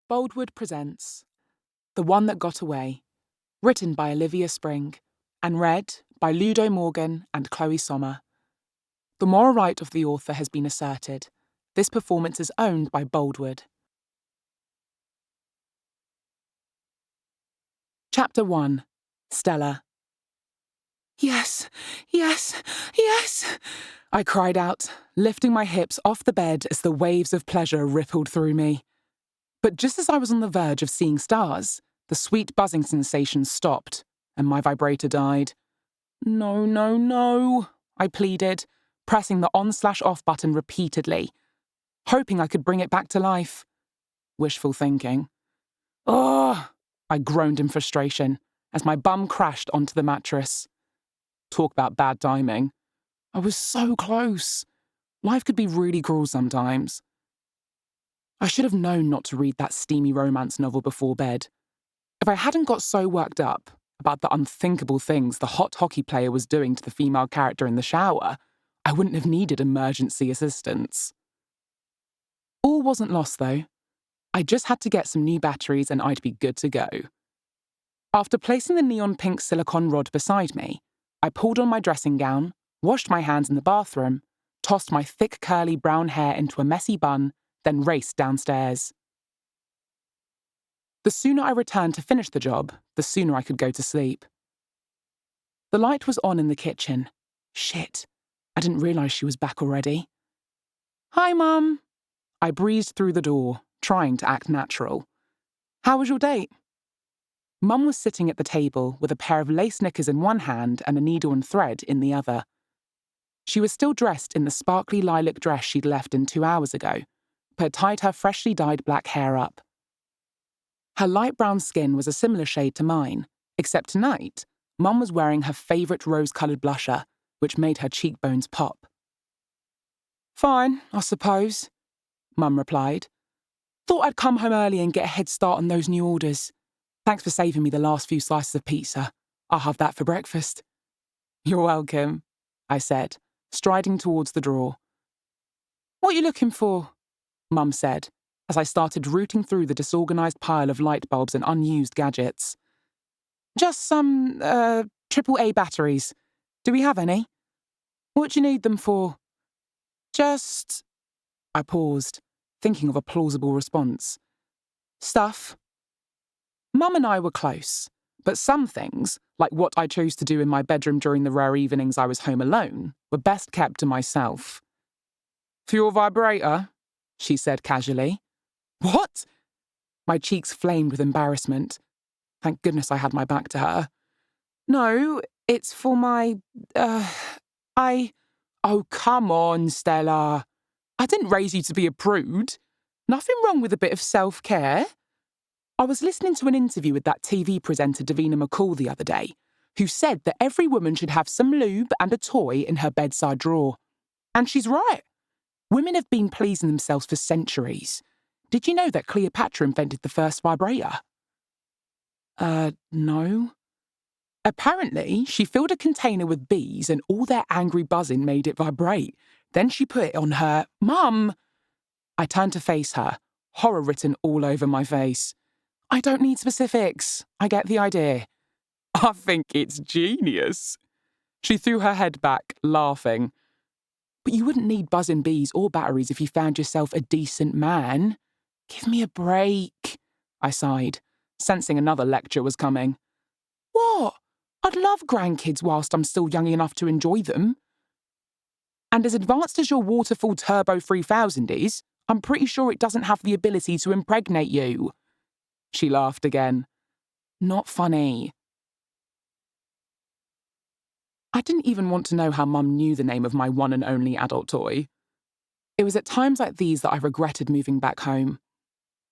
Boldwood presents The One That Got Away, written by Olivia Spring, and read by Ludo Morgan and Chloe Sommer. The moral right of the author has been asserted. This performance is owned by Boldwood. Chapter 1. Stella. Yes, yes, yes, I cried out, lifting my hips off the bed as the waves of pleasure rippled through me. But just as I was on the verge of seeing stars, the sweet buzzing sensation stopped, and my vibrator died. No, no, no, I pleaded, pressing the on/off button repeatedly, hoping I could bring it back to life. Wishful thinking. Ugh, I groaned in frustration as my bum crashed onto the mattress. Talk about bad timing. I was so close. Life could be really cruel sometimes. I should have known not to read that steamy romance novel before bed. If I hadn't got so worked up about the unthinkable things the hot hockey player was doing to the female character in the shower, I wouldn't have needed emergency assistance. All wasn't lost, though. I just had to get some new batteries and I'd be good to go. After placing the neon pink silicone rod beside me, I pulled on my dressing gown, washed my hands in the bathroom, tossed my thick curly brown hair into a messy bun, then raced downstairs. The sooner I returned to finish the job, the sooner I could go to sleep. The light was on in the kitchen. Shit, I didn't realise she was back already. Hi, Mum. I breezed through the door, trying to act natural. How was your date? Mum was sitting at the table with a pair of lace knickers in one hand and a needle and thread in the other. She was still dressed in the sparkly lilac dress she'd left in 2 hours ago, but had tied her freshly dyed black hair up. Her light brown skin was a similar shade to mine, except tonight, Mum was wearing her favourite rose-coloured blusher, which made her cheekbones pop. Fine, I suppose, Mum replied. Thought I'd come home early and get a head start on those new orders. Thanks for saving me the last few slices of pizza. I'll have that for breakfast. You're welcome, I said, striding towards the drawer. What are you looking for? Mum said, as I started rooting through the disorganised pile of light bulbs and unused gadgets. Just some, AAA batteries. Do we have any? What do you need them for? Just... I paused, thinking of a plausible response. Stuff. Mum and I were close, but some things, like what I chose to do in my bedroom during the rare evenings I was home alone, were best kept to myself. For your vibrator? She said casually. What? My cheeks flamed with embarrassment. Thank goodness I had my back to her. No, it's for my, Oh, come on, Stella. I didn't raise you to be a prude. Nothing wrong with a bit of self-care. I was listening to an interview with that TV presenter Davina McCall the other day, who said that every woman should have some lube and a toy in her bedside drawer. And she's right. Women have been pleasing themselves for centuries. Did you know that Cleopatra invented the first vibrator? No. Apparently, she filled a container with bees and all their angry buzzing made it vibrate. Then she put it on her... Mum! I turned to face her, horror written all over my face. I don't need specifics. I get the idea. I think it's genius. She threw her head back, laughing. But you wouldn't need buzzing bees or batteries if you found yourself a decent man. Give me a break, I sighed, sensing another lecture was coming. What? I'd love grandkids whilst I'm still young enough to enjoy them. And as advanced as your Waterfall Turbo 3000 is, I'm pretty sure it doesn't have the ability to impregnate you. She laughed again. Not funny. I didn't even want to know how Mum knew the name of my one and only adult toy. It was at times like these that I regretted moving back home.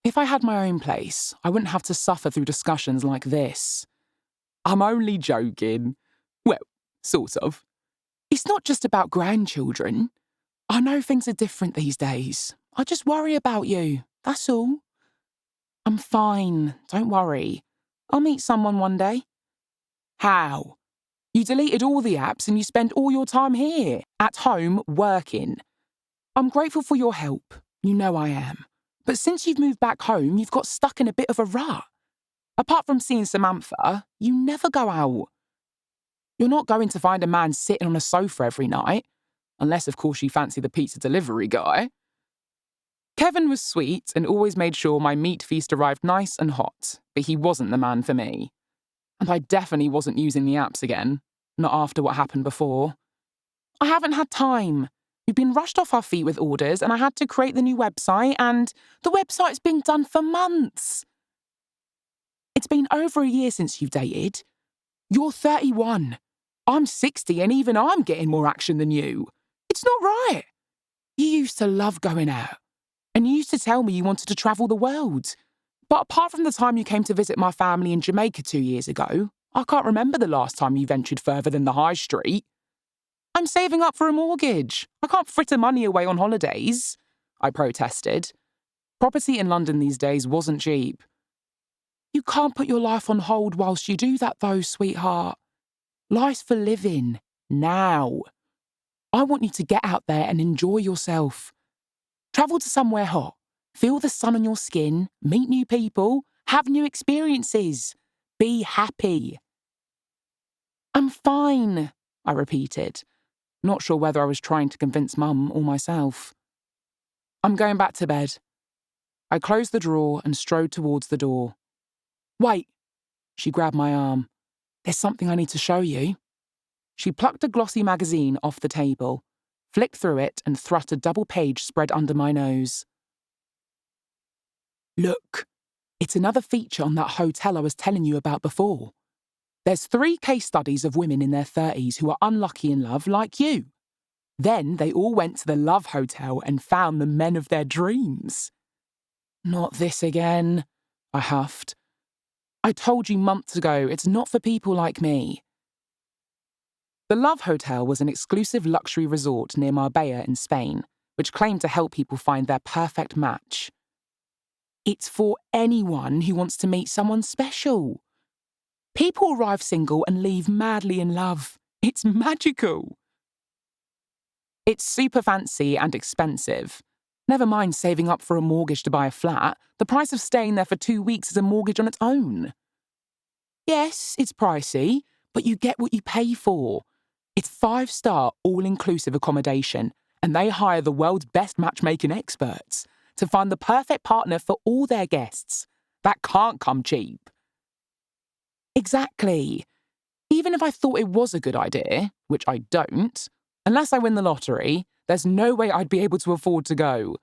If I had my own place, I wouldn't have to suffer through discussions like this. I'm only joking. Well, sort of. It's not just about grandchildren. I know things are different these days. I just worry about you, that's all. I'm fine, don't worry. I'll meet someone one day. How? You deleted all the apps and you spend all your time here, at home, working. I'm grateful for your help. You know I am. But since you've moved back home, you've got stuck in a bit of a rut. Apart from seeing Samantha, you never go out. You're not going to find a man sitting on a sofa every night, unless, of course, you fancy the pizza delivery guy. Kevin was sweet and always made sure my meat feast arrived nice and hot, but he wasn't the man for me. And I definitely wasn't using the apps again, not after what happened before. I haven't had time. We've been rushed off our feet with orders, and I had to create the new website, and the website's been done for months. It's been over a year since you've dated. You're 31. I'm 60, and even I'm getting more action than you. It's not right. You used to love going out, and you used to tell me you wanted to travel the world. But apart from the time you came to visit my family in Jamaica 2 years ago, I can't remember the last time you ventured further than the high street. I'm saving up for a mortgage. I can't fritter money away on holidays, I protested. Property in London these days wasn't cheap. You can't put your life on hold whilst you do that though, sweetheart. Life's for living, now. I want you to get out there and enjoy yourself. Travel to somewhere hot, feel the sun on your skin, meet new people, have new experiences. Be happy. I'm fine, I repeated, not sure whether I was trying to convince Mum or myself. I'm going back to bed. I closed the drawer and strode towards the door. Wait, she grabbed my arm. There's something I need to show you. She plucked a glossy magazine off the table, flicked through it and thrust a double page spread under my nose. Look, it's another feature on that hotel I was telling you about before. There's 3 case studies of women in their 30s who are unlucky in love like you. Then they all went to the Love Hotel and found the men of their dreams. Not this again, I huffed. I told you months ago it's not for people like me. The Love Hotel was an exclusive luxury resort near Marbella in Spain, which claimed to help people find their perfect match. It's for anyone who wants to meet someone special. People arrive single and leave madly in love. It's magical. It's super fancy and expensive. Never mind saving up for a mortgage to buy a flat, the price of staying there for 2 weeks is a mortgage on its own. Yes, it's pricey, but you get what you pay for. It's 5-star, all-inclusive accommodation, and they hire the world's best matchmaking experts to find the perfect partner for all their guests. That can't come cheap. Exactly. Even if I thought it was a good idea, which I don't, unless I win the lottery, there's no way I'd be able to afford to go.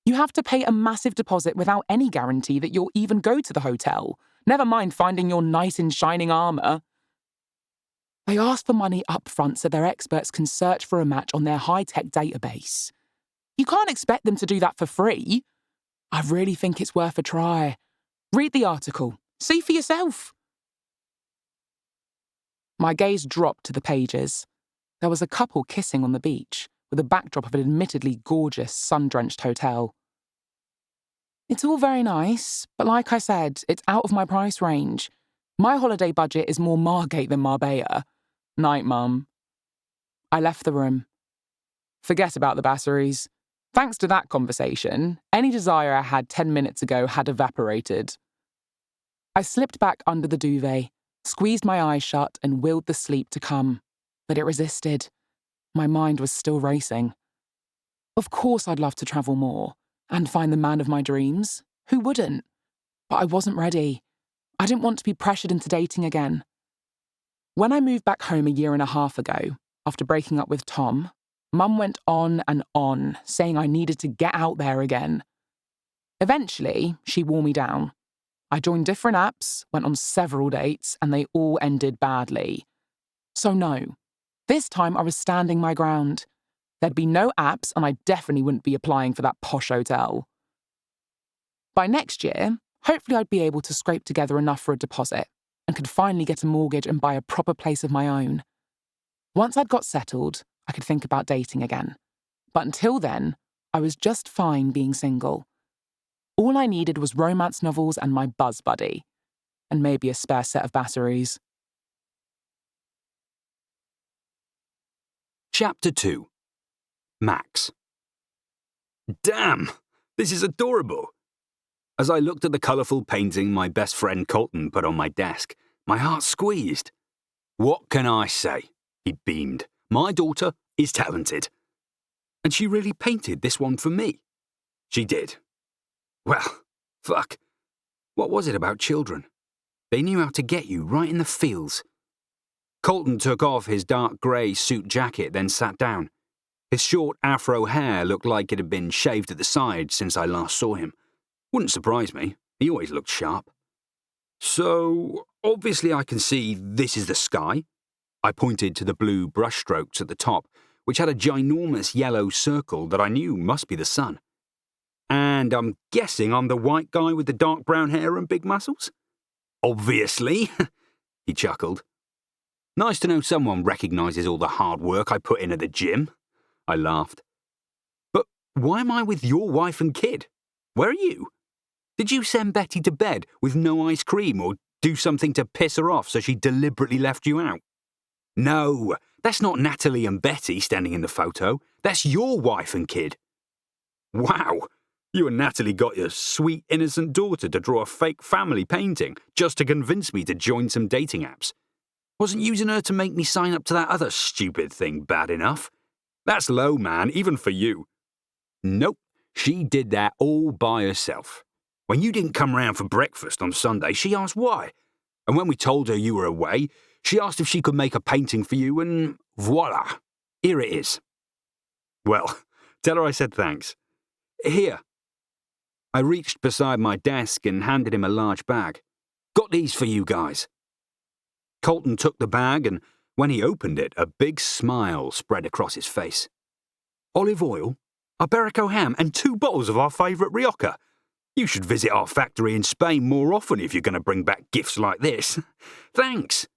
You have to pay a massive deposit without any guarantee that you'll even go to the hotel, never mind finding your knight in shining armour. They ask for money up front so their experts can search for a match on their high-tech database. You can't expect them to do that for free. I really think it's worth a try. Read the article. See for yourself. My gaze dropped to the pages. There was a couple kissing on the beach, with a backdrop of an admittedly gorgeous, sun-drenched hotel. It's all very nice, but like I said, it's out of my price range. My holiday budget is more Margate than Marbella. Night, Mum. I left the room. Forget about the Basseries. Thanks to that conversation, any desire I had 10 minutes ago had evaporated. I slipped back under the duvet, squeezed my eyes shut and willed the sleep to come. But it resisted. My mind was still racing. Of course I'd love to travel more and find the man of my dreams. Who wouldn't? But I wasn't ready. I didn't want to be pressured into dating again. When I moved back home a year and a half ago, after breaking up with Tom, Mum went on and on, saying I needed to get out there again. Eventually, she wore me down. I joined different apps, went on several dates, and they all ended badly. So no, this time I was standing my ground. There'd be no apps, and I definitely wouldn't be applying for that posh hotel. By next year, hopefully I'd be able to scrape together enough for a deposit and could finally get a mortgage and buy a proper place of my own. Once I'd got settled, I could think about dating again. But until then, I was just fine being single. All I needed was romance novels and my buzz buddy, and maybe a spare set of batteries. Chapter 2. Max. Damn! This is adorable. As I looked at the colourful painting my best friend Colton put on my desk, my heart squeezed. What can I say? He beamed. My daughter is talented. And she really painted this one for me. She did. Well, fuck. What was it about children? They knew how to get you right in the feels. Colton took off his dark grey suit jacket, then sat down. His short afro hair looked like it had been shaved at the side since I last saw him. Wouldn't surprise me. He always looked sharp. So, obviously I can see this is the sky. I pointed to the blue brushstrokes at the top, which had a ginormous yellow circle that I knew must be the sun. And I'm guessing I'm the white guy with the dark brown hair and big muscles? Obviously, he chuckled. Nice to know someone recognises all the hard work I put in at the gym. I laughed. But why am I with your wife and kid? Where are you? Did you send Betty to bed with no ice cream or do something to piss her off so she deliberately left you out? No, that's not Natalie and Betty standing in the photo. That's your wife and kid. Wow, you and Natalie got your sweet, innocent daughter to draw a fake family painting just to convince me to join some dating apps. Wasn't using her to make me sign up to that other stupid thing bad enough? That's low, man, even for you. Nope, she did that all by herself. When you didn't come round for breakfast on Sunday, she asked why. And when we told her you were away, she asked if she could make a painting for you, and voila, here it is. Well, tell her I said thanks. Here. I reached beside my desk and handed him a large bag. Got these for you guys. Colton took the bag, and when he opened it, a big smile spread across his face. Olive oil, Iberico ham, and 2 bottles of our favourite Rioja. You should visit our factory in Spain more often if you're going to bring back gifts like this. Thanks.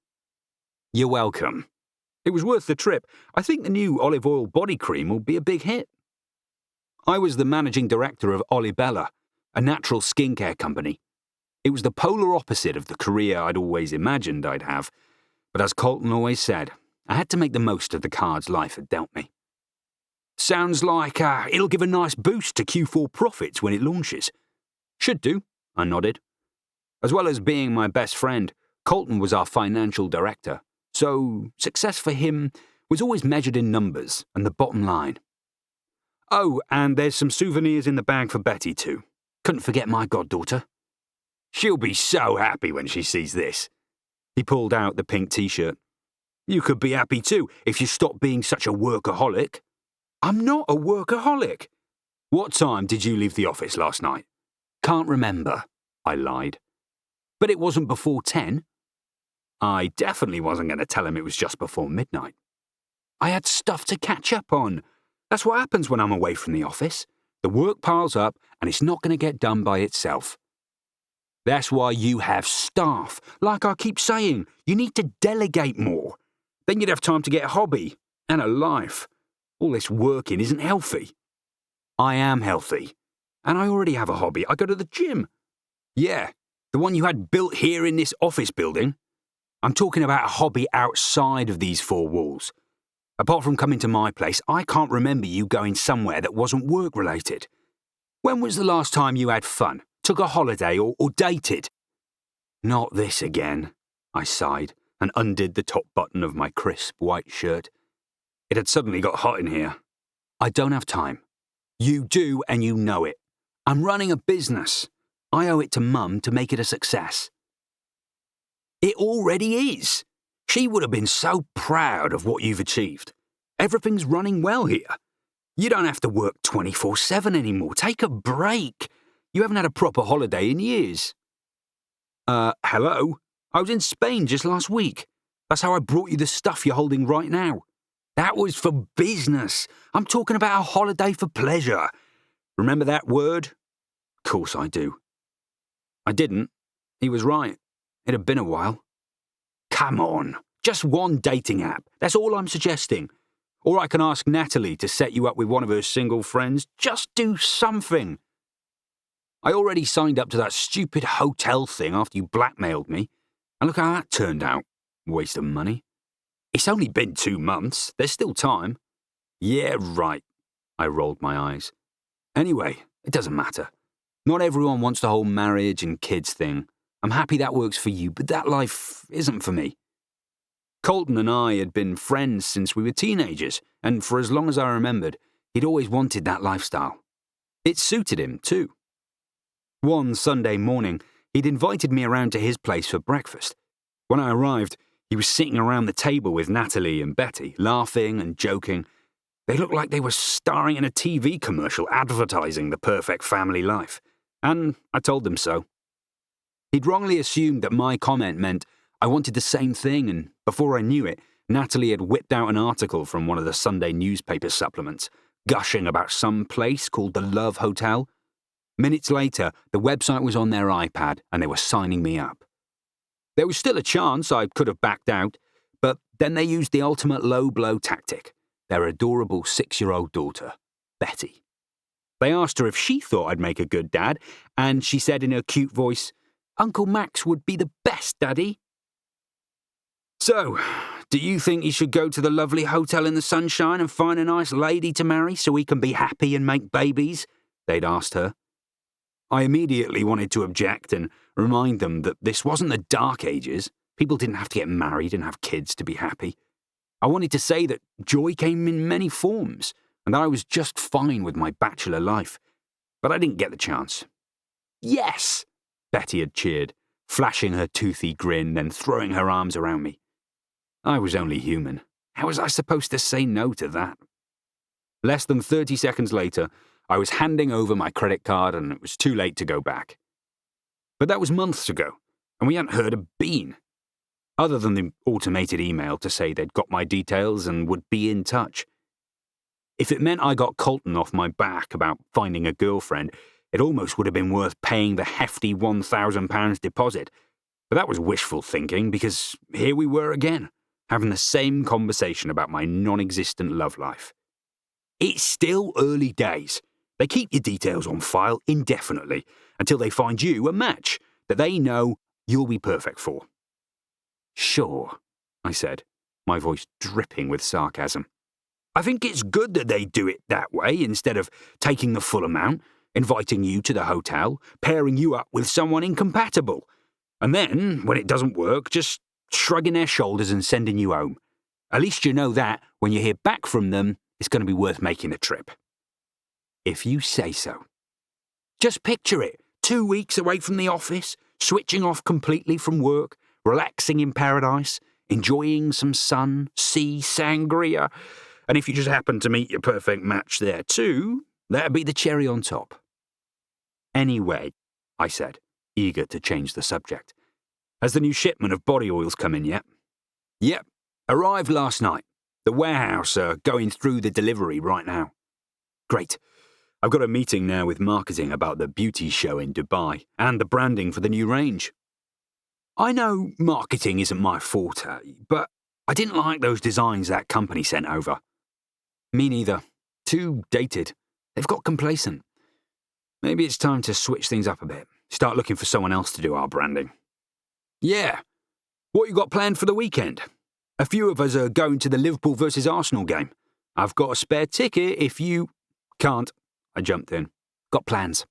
You're welcome. It was worth the trip. I think the new olive oil body cream will be a big hit. I was the managing director of Olibella, a natural skincare company. It was the polar opposite of the career I'd always imagined I'd have, but as Colton always said, I had to make the most of the cards life had dealt me. Sounds like it'll give a nice boost to Q4 profits when it launches. Should do, I nodded. As well as being my best friend, Colton was our financial director, so success for him was always measured in numbers and the bottom line. Oh, and there's some souvenirs in the bag for Betty too. Couldn't forget my goddaughter. She'll be so happy when she sees this. He pulled out the pink t-shirt. You could be happy too if you stopped being such a workaholic. I'm not a workaholic. What time did you leave the office last night? Can't remember, I lied. But it wasn't before 10. I definitely wasn't going to tell him it was just before midnight. I had stuff to catch up on. That's what happens when I'm away from the office. The work piles up and it's not going to get done by itself. That's why you have staff. Like I keep saying, you need to delegate more. Then you'd have time to get a hobby and a life. All this working isn't healthy. I am healthy. And I already have a hobby. I go to the gym. Yeah, the one you had built here in this office building. I'm talking about a hobby outside of these 4 walls. Apart from coming to my place, I can't remember you going somewhere that wasn't work-related. When was the last time you had fun, took a holiday or dated? Not this again, I sighed and undid the top button of my crisp white shirt. It had suddenly got hot in here. I don't have time. You do, and you know it. I'm running a business. I owe it to Mum to make it a success. It already is. She would have been so proud of what you've achieved. Everything's running well here. You don't have to work 24/7 anymore. Take a break. You haven't had a proper holiday in years. Hello? I was in Spain just last week. That's how I brought you the stuff you're holding right now. That was for business. I'm talking about a holiday for pleasure. Remember that word? Of course I do. I didn't. He was right. It had been a while. Come on. Just one dating app. That's all I'm suggesting. Or I can ask Natalie to set you up with one of her single friends. Just do something. I already signed up to that stupid hotel thing after you blackmailed me. And look how that turned out. Waste of money. It's only been 2 months. There's still time. Yeah, right. I rolled my eyes. Anyway, It doesn't matter. Not everyone wants the whole marriage and kids thing. I'm happy that works for you, but that life isn't for me. Colton and I had been friends since we were teenagers, and for as long as I remembered, he'd always wanted that lifestyle. It suited him, too. One Sunday morning, he'd invited me around to his place for breakfast. When I arrived, he was sitting around the table with Natalie and Betty, laughing and joking. They looked like they were starring in a TV commercial advertising the perfect family life, and I told them so. He'd wrongly assumed that my comment meant I wanted the same thing, and before I knew it, Natalie had whipped out an article from one of the Sunday newspaper supplements, gushing about some place called the Love Hotel. Minutes later, the website was on their iPad, and they were signing me up. There was still a chance I could have backed out, but then they used the ultimate low-blow tactic, their adorable 6-year-old daughter, Betty. They asked her if she thought I'd make a good dad, and she said in her cute voice, "Uncle Max would be the best, Daddy." "So, do you think you should go to the lovely hotel in the sunshine and find a nice lady to marry so we can be happy and make babies?" they'd asked her. I immediately wanted to object and remind them that this wasn't the Dark Ages. People didn't have to get married and have kids to be happy. I wanted to say that joy came in many forms, and I was just fine with my bachelor life. But I didn't get the chance. "Yes!" Betty had cheered, flashing her toothy grin, then throwing her arms around me. I was only human. How was I supposed to say no to that? Less than 30 seconds later, I was handing over my credit card and it was too late to go back. But that was months ago, and we hadn't heard a bean. Other than the automated email to say they'd got my details and would be in touch. If it meant I got Colton off my back about finding a girlfriend, it almost would have been worth paying the hefty £1,000 deposit. But that was wishful thinking, because here we were again, having the same conversation about my non-existent love life. It's still early days. They keep your details on file indefinitely until they find you a match that they know you'll be perfect for. "Sure," I said, my voice dripping with sarcasm. "I think it's good that they do it that way instead of taking the full amount, inviting you to the hotel, pairing you up with someone incompatible, and then, when it doesn't work, just shrugging their shoulders and sending you home. At least you know that, when you hear back from them, it's going to be worth making the trip." If you say so. Just picture it, 2 weeks away from the office, switching off completely from work, relaxing in paradise, enjoying some sun, sea, sangria, and if you just happen to meet your perfect match there too, that'd be the cherry on top. "Anyway," I said, eager to change the subject, "has the new shipment of body oils come in yet?" "Yep, arrived last night. The warehouse are going through the delivery right now." "Great. I've got a meeting now with marketing about the beauty show in Dubai and the branding for the new range. I know marketing isn't my forte, but I didn't like those designs that company sent over." "Me neither. Too dated. They've got complacent. Maybe it's time to switch things up a bit. Start looking for someone else to do our branding." "Yeah. What you got planned for the weekend?" "A few of us are going to the Liverpool versus Arsenal game. I've got a spare ticket if you..." "Can't," I jumped in. "Got plans."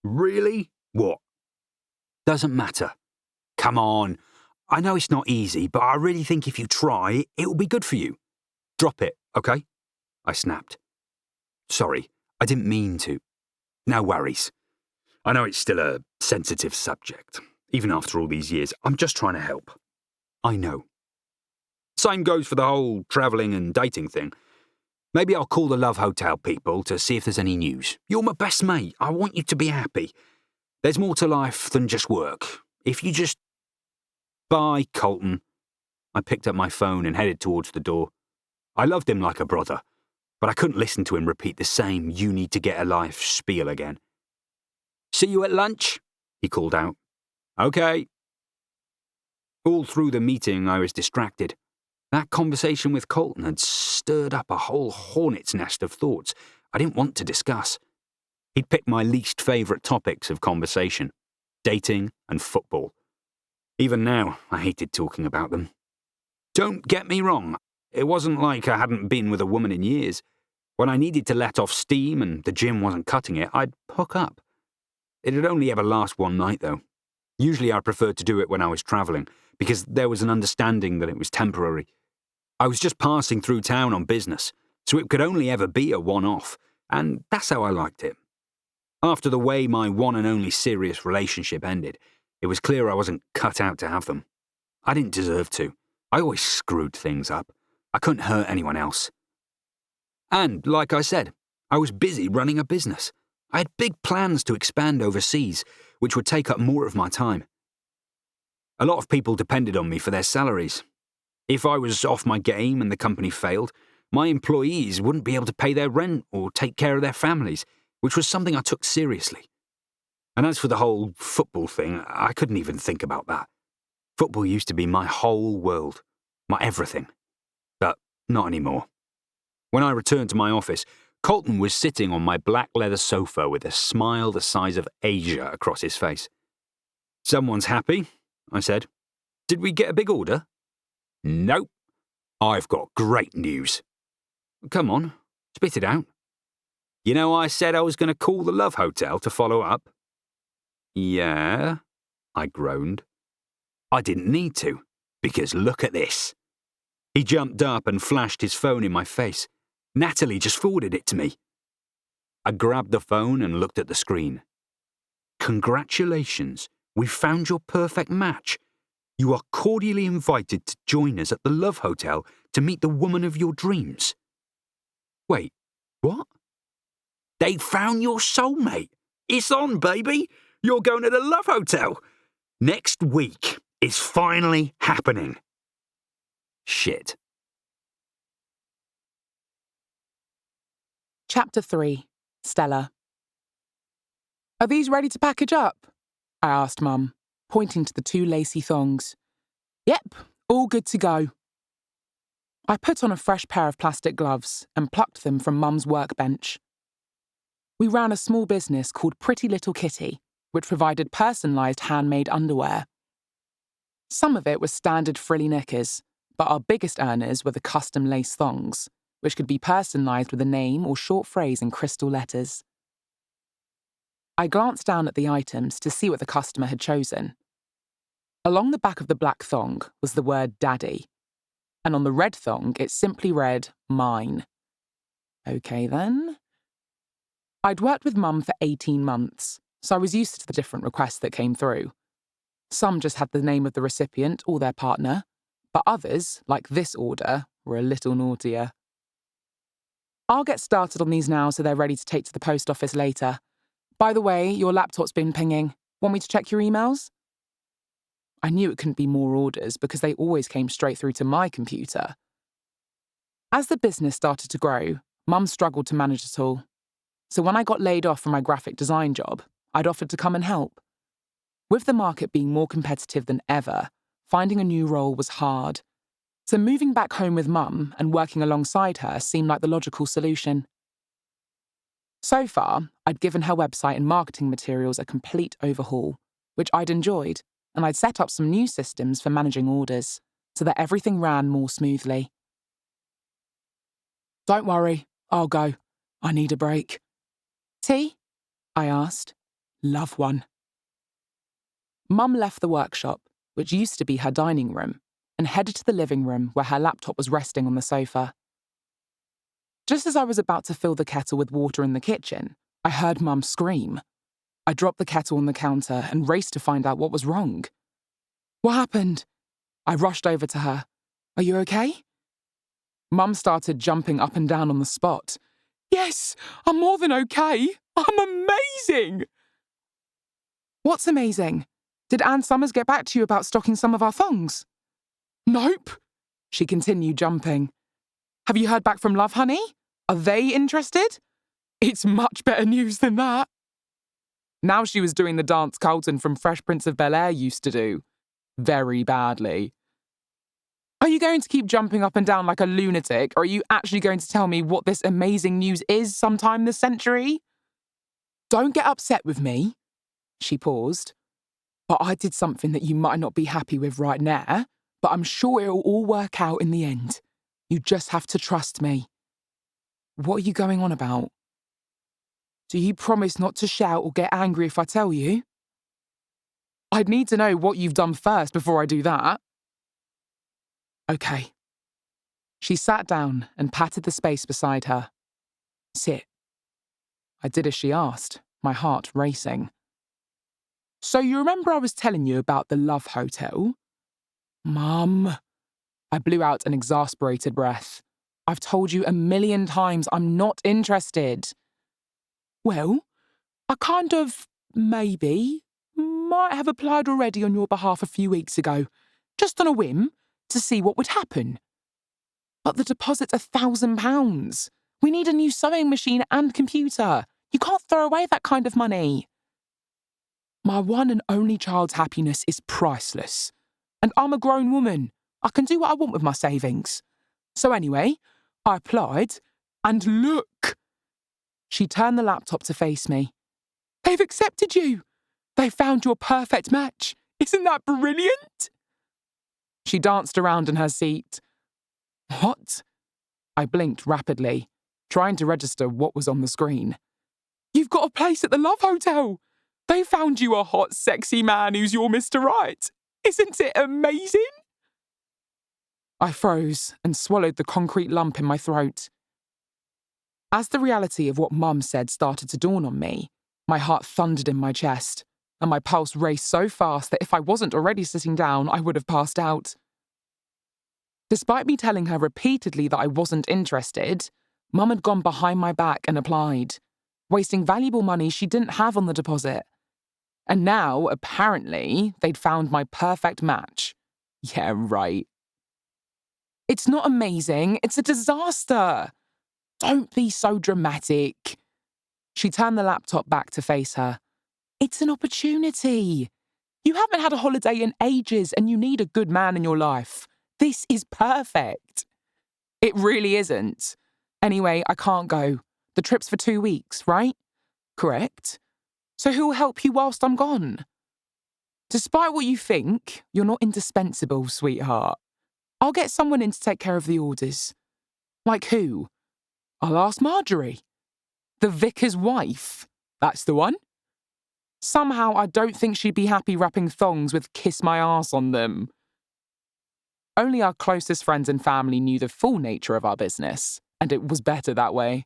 "Really? What?" "Doesn't matter." "Come on. I know it's not easy, but I really think if you try, it'll be good for you." "Drop it, okay?" I snapped. "Sorry, I didn't mean to." "No worries. I know it's still a sensitive subject. Even after all these years, I'm just trying to help." "I know." "Same goes for the whole travelling and dating thing. Maybe I'll call the Love Hotel people to see if there's any news. You're my best mate. I want you to be happy. There's more to life than just work. If you just..." "Bye, Colton." I picked up my phone and headed towards the door. I loved him like a brother, but I couldn't listen to him repeat the same "you need to get a life" spiel again. "See you at lunch," he called out. "Okay." All through the meeting, I was distracted. That conversation with Colton had stirred up a whole hornet's nest of thoughts I didn't want to discuss. He'd picked my least favourite topics of conversation: dating and football. Even now, I hated talking about them. Don't get me wrong, it wasn't like I hadn't been with a woman in years. When I needed to let off steam and the gym wasn't cutting it, I'd hook up. It'd only ever last one night, though. Usually I preferred to do it when I was travelling, because there was an understanding that it was temporary. I was just passing through town on business, so it could only ever be a one-off, and that's how I liked it. After the way my one and only serious relationship ended, it was clear I wasn't cut out to have them. I didn't deserve to. I always screwed things up. I couldn't hurt anyone else. And, like I said, I was busy running a business. I had big plans to expand overseas, which would take up more of my time. A lot of people depended on me for their salaries. If I was off my game and the company failed, my employees wouldn't be able to pay their rent or take care of their families, which was something I took seriously. And as for the whole football thing, I couldn't even think about that. Football used to be my whole world, my everything. But not anymore. When I returned to my office, Colton was sitting on my black leather sofa with a smile the size of Asia across his face. "Someone's happy," I said. "Did we get a big order?" "Nope. I've got great news." "Come on, spit it out." "You know I said I was going to call the Love Hotel to follow up?" "Yeah," I groaned. "I didn't need to, because look at this." He jumped up and flashed his phone in my face. "Natalie just forwarded it to me." I grabbed the phone and looked at the screen. "Congratulations, we found your perfect match. You are cordially invited to join us at the Love Hotel to meet the woman of your dreams." "Wait, what?" "They found your soulmate. It's on, baby. You're going to the Love Hotel. Next week. It's finally happening." Shit. Chapter 3. Stella. "Are these ready to package up?" I asked Mum, pointing to the 2 lacy thongs. "Yep, all good to go." I put on a fresh pair of plastic gloves and plucked them from Mum's workbench. We ran a small business called Pretty Little Kitty, which provided personalised handmade underwear. Some of it was standard frilly knickers, but our biggest earners were the custom lace thongs, which could be personalised with a name or short phrase in crystal letters. I glanced down at the items to see what the customer had chosen. Along the back of the black thong was the word Daddy, and on the red thong it simply read, Mine. Okay then. I'd worked with Mum for 18 months, so I was used to the different requests that came through. Some just had the name of the recipient or their partner, but others, like this order, were a little naughtier. "I'll get started on these now so they're ready to take to the post office later. By the way, your laptop's been pinging. Want me to check your emails?" I knew it couldn't be more orders because they always came straight through to my computer. As the business started to grow, Mum struggled to manage it all. So when I got laid off from my graphic design job, I'd offered to come and help. With the market being more competitive than ever, finding a new role was hard. So moving back home with Mum and working alongside her seemed like the logical solution. So far, I'd given her website and marketing materials a complete overhaul, which I'd enjoyed, and I'd set up some new systems for managing orders, so that everything ran more smoothly. "Don't worry, I'll go. I need a break." "Tea?" I asked. "Love one." Mum left the workshop, which used to be her dining room, and headed to the living room where her laptop was resting on the sofa. Just as I was about to fill the kettle with water in the kitchen, I heard Mum scream. I dropped the kettle on the counter and raced to find out what was wrong. "What happened?" I rushed over to her. "Are you okay?" Mum started jumping up and down on the spot. "Yes, I'm more than okay. I'm amazing!" "What's amazing? Did Ann Summers get back to you about stocking some of our thongs?" "Nope." She continued jumping. "Have you heard back from Love Honey? Are they interested?" "It's much better news than that." Now she was doing the dance Carlton from Fresh Prince of Bel-Air used to do. Very badly. "Are you going to keep jumping up and down like a lunatic, or are you actually going to tell me what this amazing news is sometime this century?" "Don't get upset with me." She paused. "But I did something that you might not be happy with right now, but I'm sure it'll all work out in the end. You just have to trust me." What are you going on about? Do you promise not to shout or get angry if I tell you? I'd need to know what you've done first before I do that. Okay. She sat down and patted the space beside her. Sit. I did as she asked, my heart racing. So you remember I was telling you about the Love Hotel? Mum. I blew out an exasperated breath. I've told you 1,000,000 times I'm not interested. Well, I might have applied already on your behalf a few weeks ago, just on a whim, to see what would happen. But the deposit's £1,000. We need a new sewing machine and computer. You can't throw away that kind of money. My one and only child's happiness is priceless. And I'm a grown woman. I can do what I want with my savings. So anyway, I applied, and look! She turned the laptop to face me. They've accepted you! They found your perfect match! Isn't that brilliant? She danced around in her seat. What? I blinked rapidly, trying to register what was on the screen. You've got a place at the Love Hotel! They found you a hot, sexy man who's your Mr. Right! Isn't it amazing? I froze and swallowed the concrete lump in my throat. As the reality of what Mum said started to dawn on me, my heart thundered in my chest, and my pulse raced so fast that if I wasn't already sitting down, I would have passed out. Despite me telling her repeatedly that I wasn't interested, Mum had gone behind my back and applied, wasting valuable money she didn't have on the deposit. And now, apparently, they'd found my perfect match. Yeah, right. It's not amazing, it's a disaster. Don't be so dramatic. She turned the laptop back to face her. It's an opportunity. You haven't had a holiday in ages and you need a good man in your life. This is perfect. It really isn't. Anyway, I can't go. The trip's for 2 weeks, right? Correct. So who'll help you whilst I'm gone? Despite what you think, you're not indispensable, sweetheart. I'll get someone in to take care of the orders. Like who? I'll ask Marjorie. The vicar's wife. That's the one. Somehow I don't think she'd be happy wrapping thongs with kiss my arse on them. Only our closest friends and family knew the full nature of our business, and it was better that way.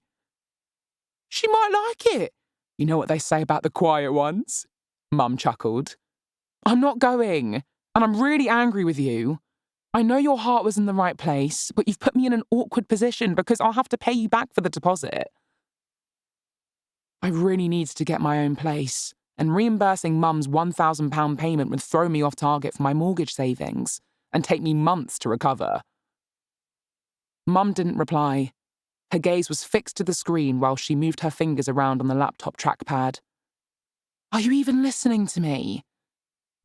She might like it. You know what they say about the quiet ones? Mum chuckled. I'm not going, and I'm really angry with you. I know your heart was in the right place, but you've put me in an awkward position because I'll have to pay you back for the deposit. I really need to get my own place, and reimbursing Mum's £1,000 payment would throw me off target for my mortgage savings and take me months to recover. Mum didn't reply. Her gaze was fixed to the screen while she moved her fingers around on the laptop trackpad. Are you even listening to me?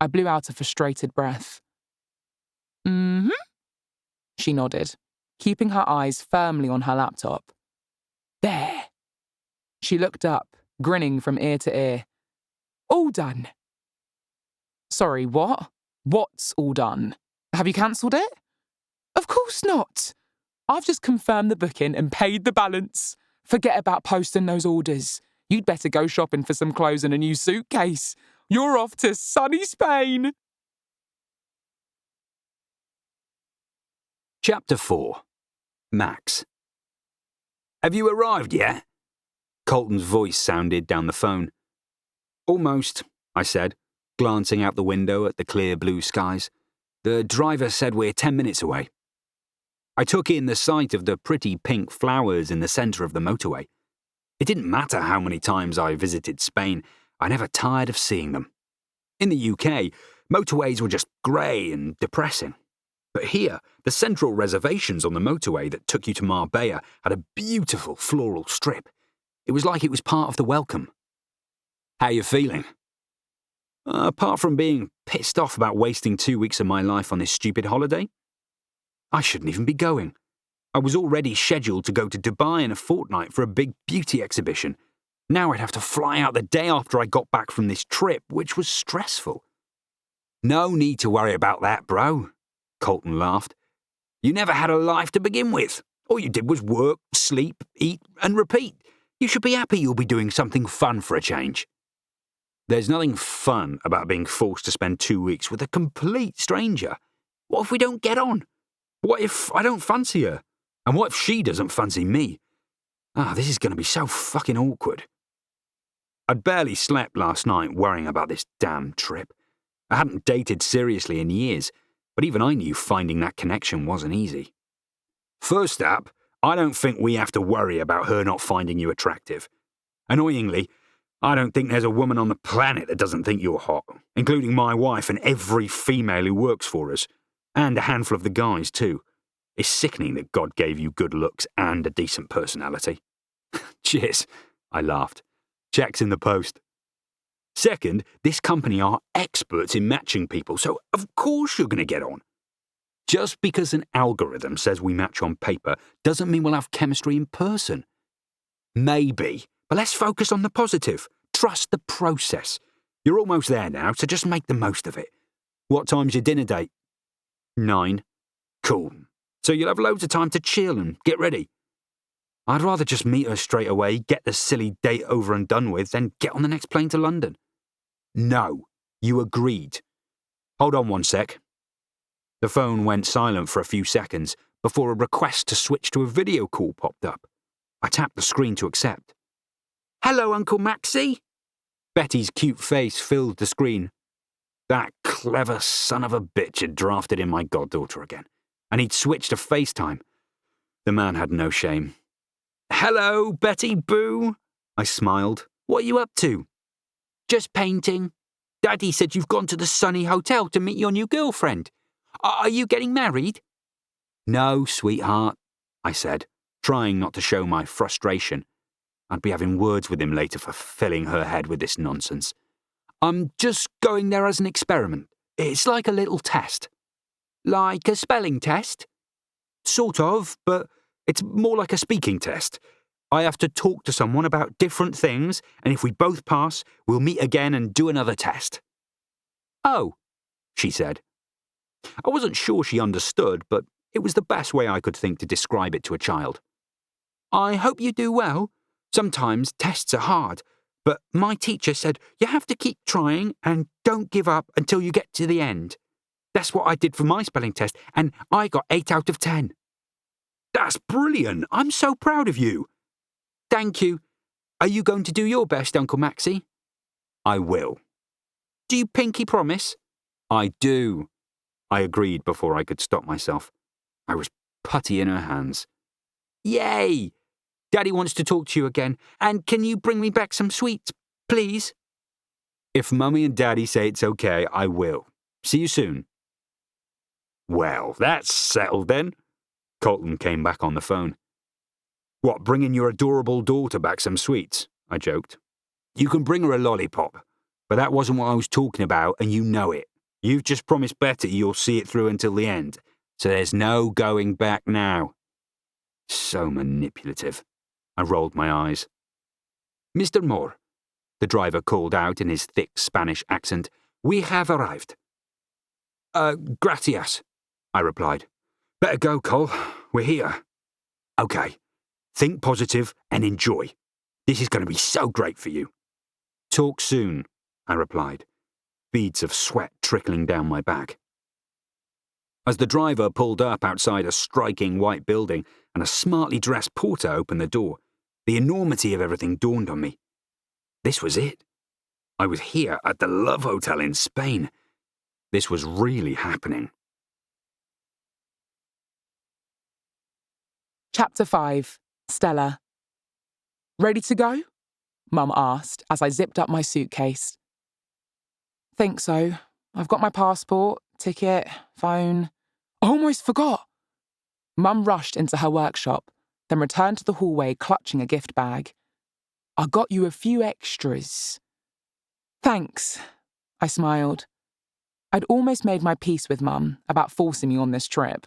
I blew out a frustrated breath. Mm-hmm. She nodded, keeping her eyes firmly on her laptop. There. She looked up, grinning from ear to ear. All done. Sorry, what? What's all done? Have you cancelled it? Of course not. I've just confirmed the booking and paid the balance. Forget about posting those orders. You'd better go shopping for some clothes and a new suitcase. You're off to sunny Spain. Chapter 4. Max. Have you arrived yet? Colton's voice sounded down the phone. Almost, I said, glancing out the window at the clear blue skies. The driver said we're 10 minutes away. I took in the sight of the pretty pink flowers in the centre of the motorway. It didn't matter how many times I visited Spain, I never tired of seeing them. In the UK, motorways were just grey and depressing. But here, the central reservations on the motorway that took you to Marbella had a beautiful floral strip. It was like it was part of the welcome. How you feeling? Apart from being pissed off about wasting 2 weeks of my life on this stupid holiday, I shouldn't even be going. I was already scheduled to go to Dubai in a fortnight for a big beauty exhibition. Now I'd have to fly out the day after I got back from this trip, which was stressful. No need to worry about that, bro, Colton laughed. You never had a life to begin with. All you did was work, sleep, eat, and repeat. You should be happy you'll be doing something fun for a change. There's nothing fun about being forced to spend 2 weeks with a complete stranger. What if we don't get on? What if I don't fancy her? And what if she doesn't fancy me? This is going to be so fucking awkward. I'd barely slept last night worrying about this damn trip. I hadn't dated seriously in years, but even I knew finding that connection wasn't easy. First up, I don't think we have to worry about her not finding you attractive. Annoyingly, I don't think there's a woman on the planet that doesn't think you're hot, including my wife and every female who works for us, and a handful of the guys too. It's sickening that God gave you good looks and a decent personality. Cheers, I laughed. Check's in the post. Second, this company are experts in matching people, so of course you're going to get on. Just because an algorithm says we match on paper doesn't mean we'll have chemistry in person. Maybe, but let's focus on the positive. Trust the process. You're almost there now, so just make the most of it. What time's your dinner date? 9. Cool. So you'll have loads of time to chill and get ready. I'd rather just meet her straight away, get the silly date over and done with, then get on the next plane to London. No, you agreed. Hold on one sec. The phone went silent for a few seconds before a request to switch to a video call popped up. I tapped the screen to accept. Hello, Uncle Maxie. Betty's cute face filled the screen. That clever son of a bitch had drafted in my goddaughter again, and he'd switched to FaceTime. The man had no shame. Hello, Betty Boo. I smiled. What are you up to? Just painting. Daddy said you've gone to the Sunny Hotel to meet your new girlfriend. Are you getting married? No, sweetheart, I said, trying not to show my frustration. I'd be having words with him later for filling her head with this nonsense. I'm just going there as an experiment. It's like a little test. Like a spelling test? Sort of, but it's more like a speaking test. I have to talk to someone about different things, and if we both pass, we'll meet again and do another test. Oh, she said. I wasn't sure she understood, but it was the best way I could think to describe it to a child. I hope you do well. Sometimes tests are hard, but my teacher said you have to keep trying and don't give up until you get to the end. That's what I did for my spelling test, and I got 8 out of 10. That's brilliant. I'm so proud of you. Thank you. Are you going to do your best, Uncle Maxie? I will. Do you pinky promise? I do. I agreed before I could stop myself. I was putty in her hands. Yay! Daddy wants to talk to you again, and can you bring me back some sweets, please? If Mummy and Daddy say it's okay, I will. See you soon. Well, that's settled then. Colton came back on the phone. What, bringing your adorable daughter back some sweets? I joked. You can bring her a lollipop, but that wasn't what I was talking about, and you know it. You've just promised Betty you'll see it through until the end, so there's no going back now. So manipulative. I rolled my eyes. Mr. Moore, the driver called out in his thick Spanish accent, we have arrived. Gracias, I replied. Better go, Cole. We're here. Okay. Think positive and enjoy. This is going to be so great for you. Talk soon, I replied, beads of sweat trickling down my back. As the driver pulled up outside a striking white building and a smartly dressed porter opened the door, the enormity of everything dawned on me. This was it. I was here at the Love Hotel in Spain. This was really happening. Chapter 5. Stella. Ready to go? Mum asked as I zipped up my suitcase. Think so. I've got my passport, ticket, phone. I almost forgot. Mum rushed into her workshop, then returned to the hallway clutching a gift bag. I got you a few extras. Thanks, I smiled. I'd almost made my peace with Mum about forcing me on this trip.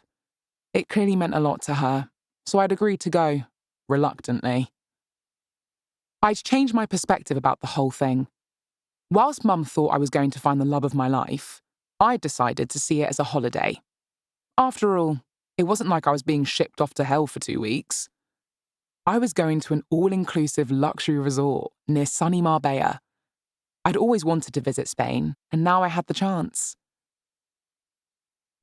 It clearly meant a lot to her, so I'd agreed to go, reluctantly. I'd changed my perspective about the whole thing. Whilst Mum thought I was going to find the love of my life, I'd decided to see it as a holiday. After all, It wasn't like I was being shipped off to hell for 2 weeks. I was going to an all-inclusive luxury resort near sunny Marbella. I'd always wanted to visit Spain, and now I had the chance.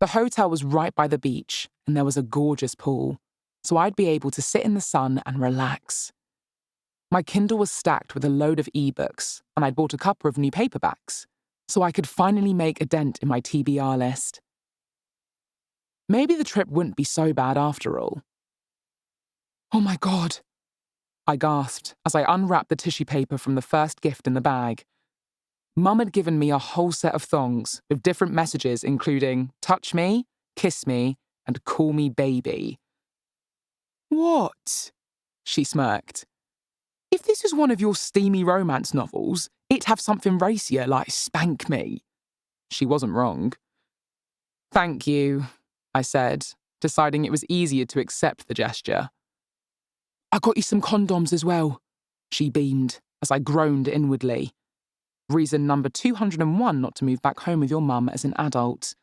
The hotel was right by the beach, and there was a gorgeous pool, so I'd be able to sit in the sun and relax. My Kindle was stacked with a load of ebooks, and I'd bought a couple of new paperbacks, so I could finally make a dent in my TBR list. Maybe the trip wouldn't be so bad after all. Oh my God, I gasped as I unwrapped the tissue paper from the first gift in the bag. Mum had given me a whole set of thongs with different messages including touch me, kiss me, and call me baby. What? She smirked. If this was one of your steamy romance novels, it'd have something racier like spank me. She wasn't wrong. Thank you, I said, deciding it was easier to accept the gesture. I got you some condoms as well, she beamed as I groaned inwardly. Reason number 201 not to move back home with your mum as an adult.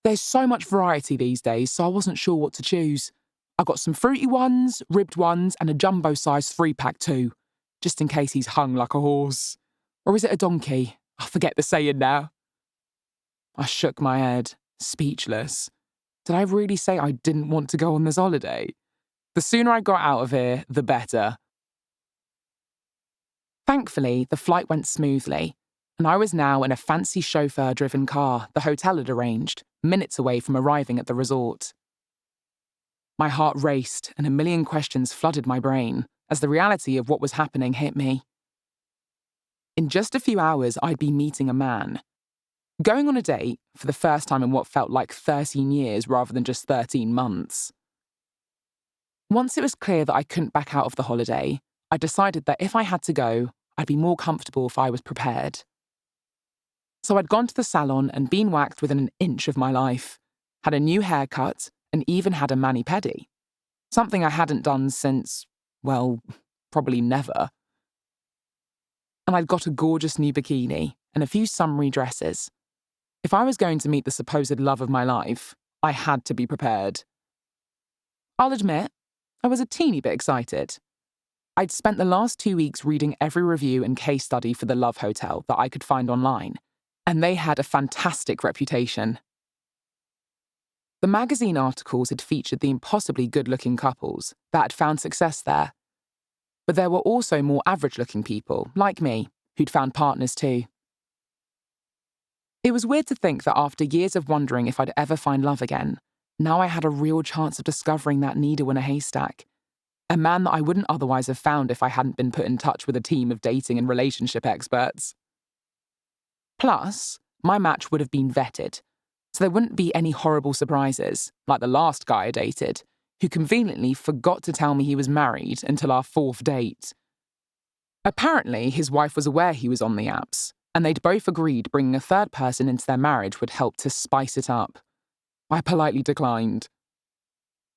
There's so much variety these days, so I wasn't sure what to choose. I got some fruity ones, ribbed ones, and a jumbo-sized 3-pack too, just in case he's hung like a horse. Or is it a donkey? I forget the saying now. I shook my head, speechless. Did I really say I didn't want to go on this holiday? The sooner I got out of here, the better. Thankfully, the flight went smoothly, and I was now in a fancy chauffeur-driven car the hotel had arranged, minutes away from arriving at the resort. My heart raced and a million questions flooded my brain as the reality of what was happening hit me. In just a few hours, I'd be meeting a man. Going on a date for the first time in what felt like 13 years rather than just 13 months. Once it was clear that I couldn't back out of the holiday, I decided that if I had to go, I'd be more comfortable if I was prepared. So I'd gone to the salon and been waxed within an inch of my life, had a new haircut, and even had a mani-pedi. Something I hadn't done since, well, probably never. And I'd got a gorgeous new bikini and a few summery dresses. If I was going to meet the supposed love of my life, I had to be prepared. I'll admit, I was a teeny bit excited. I'd spent the last 2 weeks reading every review and case study for the Love Hotel that I could find online, and they had a fantastic reputation. The magazine articles had featured the impossibly good-looking couples that had found success there. But there were also more average-looking people, like me, who'd found partners too. It was weird to think that after years of wondering if I'd ever find love again, now I had a real chance of discovering that needle in a haystack. A man that I wouldn't otherwise have found if I hadn't been put in touch with a team of dating and relationship experts. Plus, my match would have been vetted, so there wouldn't be any horrible surprises, like the last guy I dated, who conveniently forgot to tell me he was married until our 4th date. Apparently, his wife was aware he was on the apps, and they'd both agreed bringing a third person into their marriage would help to spice it up. I politely declined.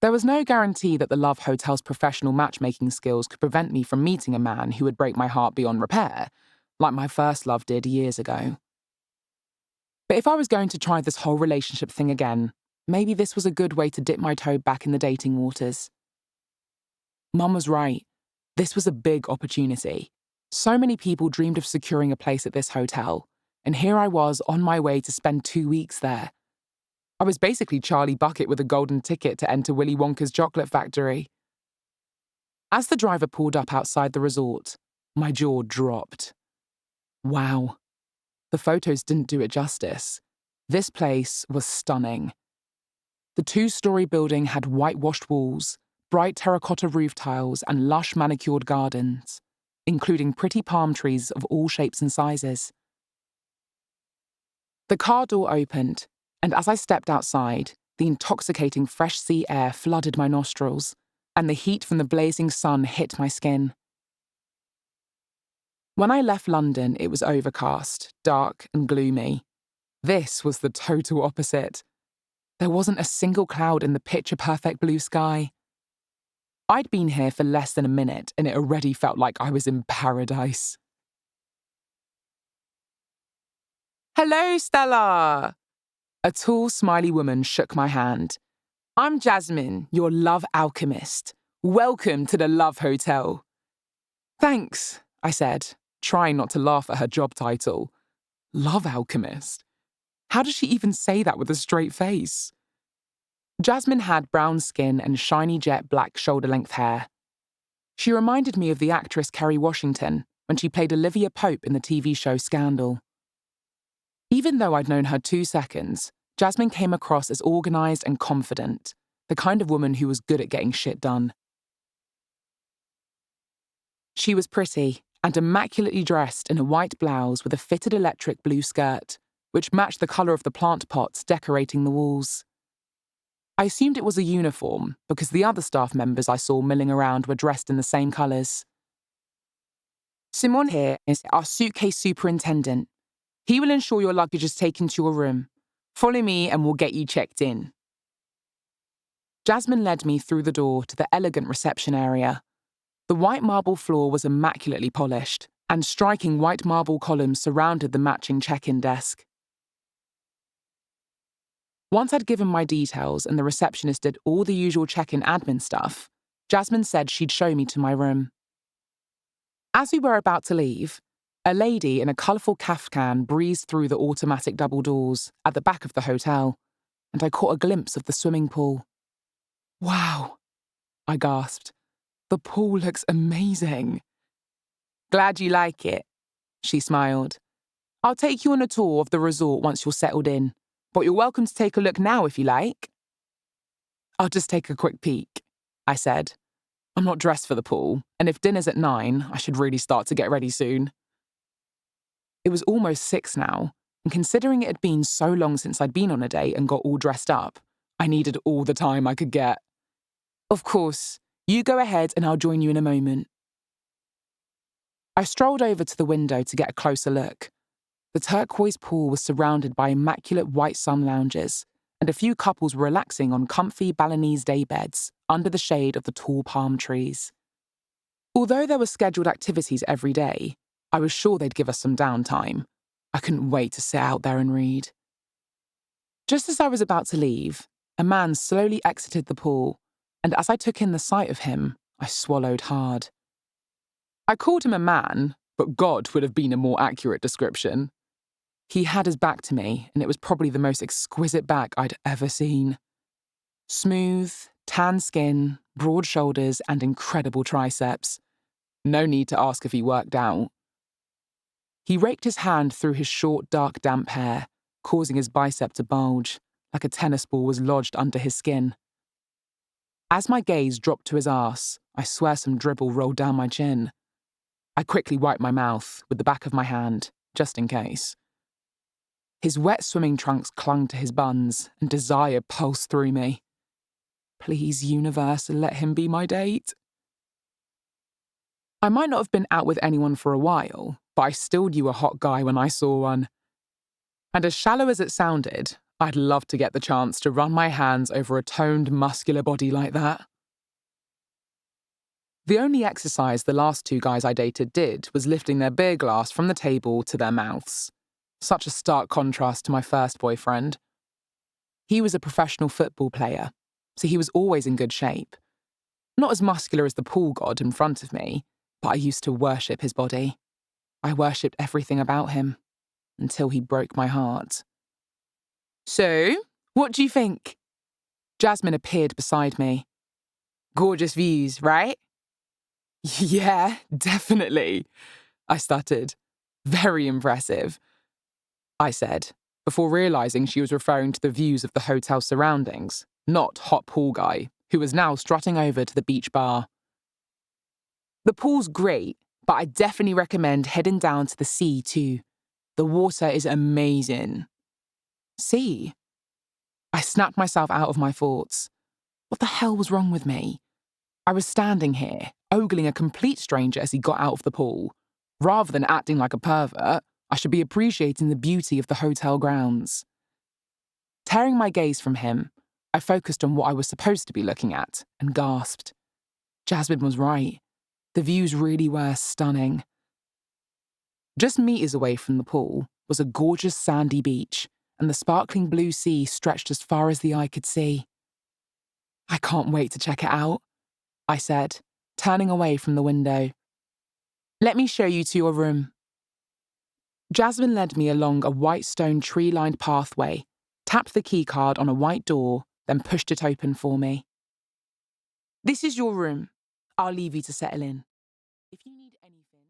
There was no guarantee that the Love Hotel's professional matchmaking skills could prevent me from meeting a man who would break my heart beyond repair, like my first love did years ago. But if I was going to try this whole relationship thing again, maybe this was a good way to dip my toe back in the dating waters. Mum was right. This was a big opportunity. So many people dreamed of securing a place at this hotel, and here I was on my way to spend 2 weeks there. I was basically Charlie Bucket with a golden ticket to enter Willy Wonka's chocolate factory. As the driver pulled up outside the resort, my jaw dropped. Wow. The photos didn't do it justice. This place was stunning. The 2-story building had whitewashed walls, bright terracotta roof tiles, and lush manicured gardens, including pretty palm trees of all shapes and sizes. The car door opened, and as I stepped outside, the intoxicating fresh sea air flooded my nostrils, and the heat from the blazing sun hit my skin. When I left London, it was overcast, dark, and gloomy. This was the total opposite. There wasn't a single cloud in the picture-perfect blue sky. I'd been here for less than a minute, and it already felt like I was in paradise. Hello, Stella! A tall, smiley woman shook my hand. I'm Jasmine, your love alchemist. Welcome to the Love Hotel. Thanks, I said, trying not to laugh at her job title. Love alchemist? How does she even say that with a straight face? Jasmine had brown skin and shiny jet black shoulder-length hair. She reminded me of the actress Kerry Washington when she played Olivia Pope in the TV show Scandal. Even though I'd known her 2 seconds, Jasmine came across as organised and confident, the kind of woman who was good at getting shit done. She was pretty and immaculately dressed in a white blouse with a fitted electric blue skirt, which matched the colour of the plant pots decorating the walls. I assumed it was a uniform because the other staff members I saw milling around were dressed in the same colours. Simon here is our suitcase superintendent. He will ensure your luggage is taken to your room. Follow me and we'll get you checked in. Jasmine led me through the door to the elegant reception area. The white marble floor was immaculately polished, and striking white marble columns surrounded the matching check-in desk. Once I'd given my details and the receptionist did all the usual check-in admin stuff, Jasmine said she'd show me to my room. As we were about to leave, a lady in a colourful caftan breezed through the automatic double doors at the back of the hotel, and I caught a glimpse of the swimming pool. Wow, I gasped. The pool looks amazing. Glad you like it, she smiled. I'll take you on a tour of the resort once you're settled in, but you're welcome to take a look now if you like. I'll just take a quick peek, I said. I'm not dressed for the pool, and if dinner's at 9, I should really start to get ready soon. It was almost 6 now, and considering it had been so long since I'd been on a date and got all dressed up, I needed all the time I could get. Of course, you go ahead and I'll join you in a moment. I strolled over to the window to get a closer look. The turquoise pool was surrounded by immaculate white sun lounges, and a few couples were relaxing on comfy Balinese daybeds under the shade of the tall palm trees. Although there were scheduled activities every day, I was sure they'd give us some downtime. I couldn't wait to sit out there and read. Just as I was about to leave, a man slowly exited the pool, and as I took in the sight of him, I swallowed hard. I called him a man, but God would have been a more accurate description. He had his back to me, and it was probably the most exquisite back I'd ever seen. Smooth, tan skin, broad shoulders, and incredible triceps. No need to ask if he worked out. He raked his hand through his short, dark, damp hair, causing his bicep to bulge, like a tennis ball was lodged under his skin. As my gaze dropped to his arse, I swear some dribble rolled down my chin. I quickly wiped my mouth with the back of my hand, just in case. His wet swimming trunks clung to his buns, and desire pulsed through me. Please, universe, let him be my date. I might not have been out with anyone for a while, but I still knew a hot guy when I saw one. And as shallow as it sounded, I'd love to get the chance to run my hands over a toned, muscular body like that. The only exercise the last 2 guys I dated did was lifting their beer glass from the table to their mouths. Such a stark contrast to my first boyfriend. He was a professional football player, so he was always in good shape. Not as muscular as the pool god in front of me, but I used to worship his body. I worshipped everything about him, until he broke my heart. So, what do you think? Jasmine appeared beside me. Gorgeous views, right? Yeah, definitely, I stuttered. Very impressive, I said, before realising she was referring to the views of the hotel surroundings, not hot pool guy, who was now strutting over to the beach bar. The pool's great, but I definitely recommend heading down to the sea too. The water is amazing. Sea? I snapped myself out of my thoughts. What the hell was wrong with me? I was standing here, ogling a complete stranger as he got out of the pool. Rather than acting like a pervert, I should be appreciating the beauty of the hotel grounds. Tearing my gaze from him, I focused on what I was supposed to be looking at and gasped. Jasmine was right. The views really were stunning. Just meters away from the pool was a gorgeous sandy beach, and the sparkling blue sea stretched as far as the eye could see. I can't wait to check it out, I said, turning away from the window. Let me show you to your room. Jasmine led me along a white stone tree-lined pathway, tapped the keycard on a white door, then pushed it open for me. This is your room. I'll leave you to settle in. If you need anything...